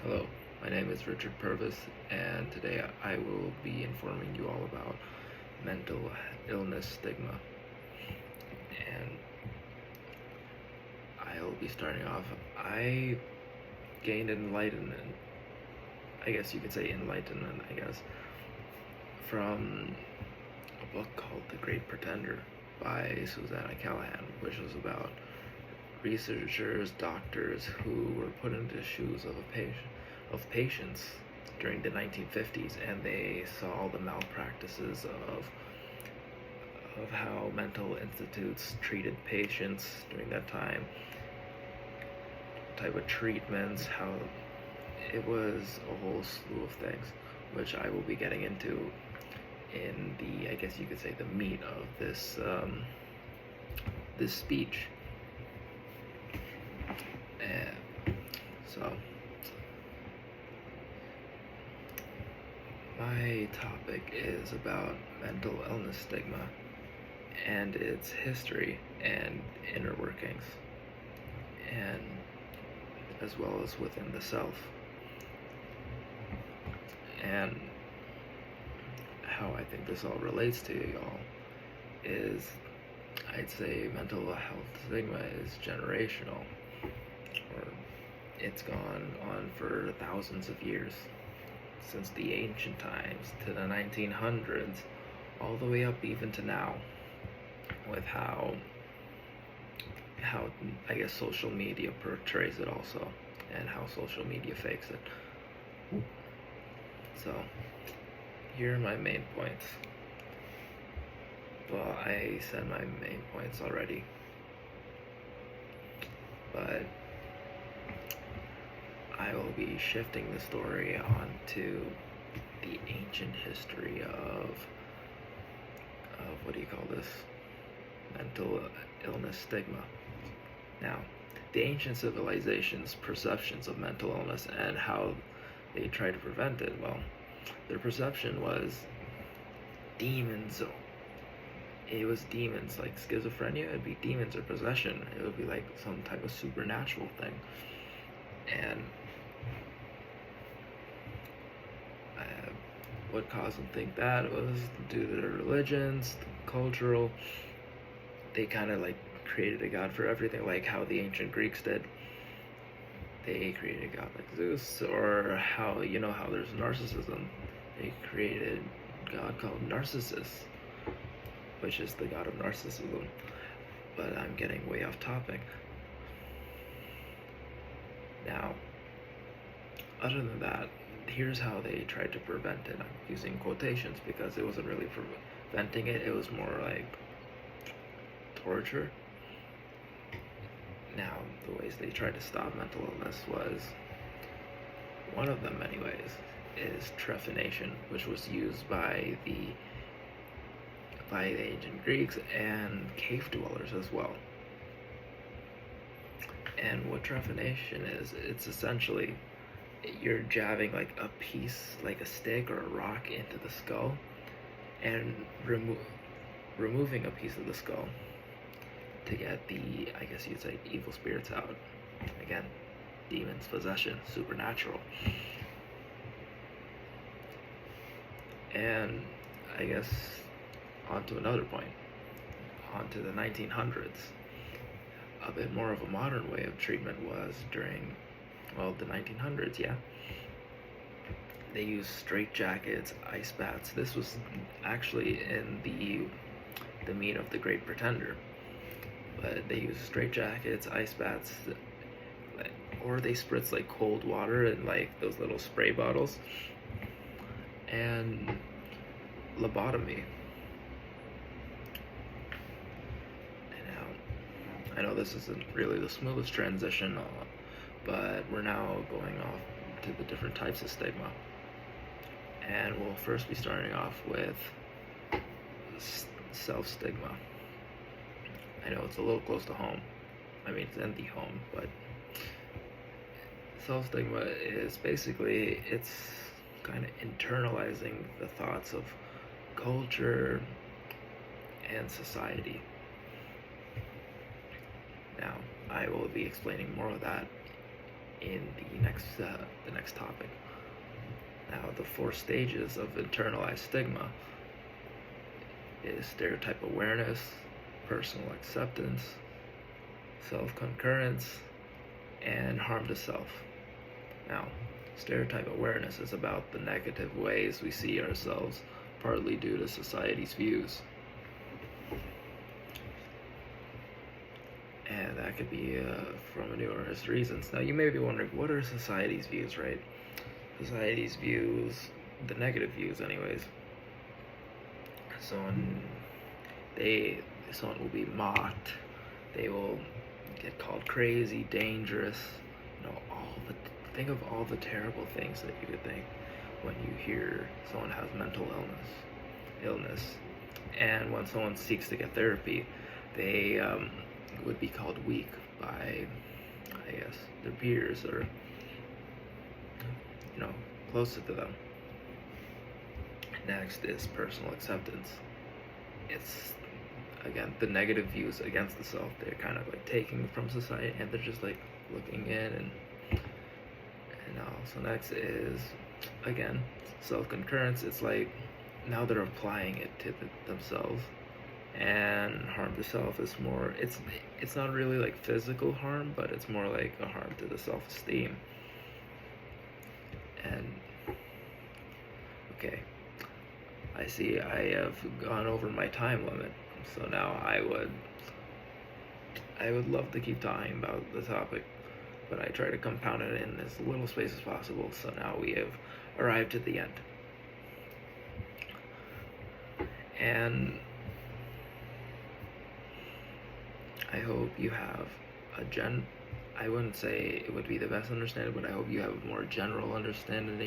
Hello, my name is Richard Purvis, and today I will be informing you all about mental illness stigma. And I'll be starting off. I gained enlightenment, I guess you could say enlightenment, from a book called The Great Pretender by Susanna Callahan, which was about researchers, doctors who were put into the shoes of patients during the 1950s, and they saw all the malpractices of how mental institutes treated patients during that time, type of treatments, how it was a whole slew of things, which I will be getting into in the, I guess you could say, the meat of this speech. And so, my topic is about mental illness stigma and its history and inner workings, and as well as within the self, and how I think this all relates to y'all is, I'd say mental health stigma is generational, or it's gone on for thousands of years, since the ancient times to the 1900s, all the way up even to now, with how I guess social media portrays it also, and how social media fakes it. So, here are my main points. Well, I said my main points already, but I will be shifting the story onto the ancient history of what do you call this? Mental illness stigma. Now, the ancient civilizations' perceptions of mental illness and how they tried to prevent it, well, their perception was demons. It was demons, like schizophrenia, it'd be demons or possession. It would be like some type of supernatural thing. And what caused them to think that was due to their religions, cultural. They kind of like created a god for everything, like how the ancient Greeks did. They created a god like Zeus, or how how there's narcissism. They created a god called Narcissus, which is the god of narcissism. But I'm getting way off topic. Now, other than that, here's how they tried to prevent it. I'm using quotations because it wasn't really preventing it, it was more like torture. Now, the ways they tried to stop mental illness was, one of them anyways, is trephination, which was used by the ancient Greeks and cave dwellers as well. And what trephination is, it's essentially you're jabbing like a piece, like a stick or a rock, into the skull and removing a piece of the skull to get the, I guess you'd say, evil spirits out. Again, demons, possession, supernatural. And I guess on to another point, on to the 1900s. A bit more of a modern way of treatment was during, well, the 1900s, yeah. They used straitjackets, ice baths. This was actually in the meat of The Great Pretender. But they used straitjackets, ice baths, or they spritz like cold water in like those little spray bottles, and lobotomy. And now, I know this isn't really the smoothest transition, but we're now going off to the different types of stigma. And we'll first be starting off with self-stigma. I know it's a little close to home. I mean, it's in the home, but self-stigma is basically, it's kind of internalizing the thoughts of culture and society. Now, I will be explaining more of that in the next topic. Now, the 4 stages of internalized stigma is stereotype awareness, personal acceptance, self-concurrence, and harm to self. Now, stereotype awareness is about the negative ways we see ourselves, partly due to society's views. And that could be from numerous reasons. Now, you may be wondering, what are society's views, right? Society's views, the negative views anyways. Someone will be mocked, they will get called crazy, dangerous, think of all the terrible things that you could think when you hear someone has mental illness. And when someone seeks to get therapy, they would be called weak by, I guess, their peers or closer to them. Next is personal acceptance. It's, again, the negative views against the self. They're kind of like taking from society, and they're just like looking in and all. So next is, again, self-concurrence. It's like now they're applying it to themselves. And harm to self is more, it's not really like physical harm, but it's more like a harm to the self-esteem. And okay, I see I have gone over my time limit, so now I would love to keep talking about the topic, but I try to compound it in as little space as possible. So now we have arrived at the end. And I hope you have I wouldn't say it would be the best understanding, but I hope you have a more general understanding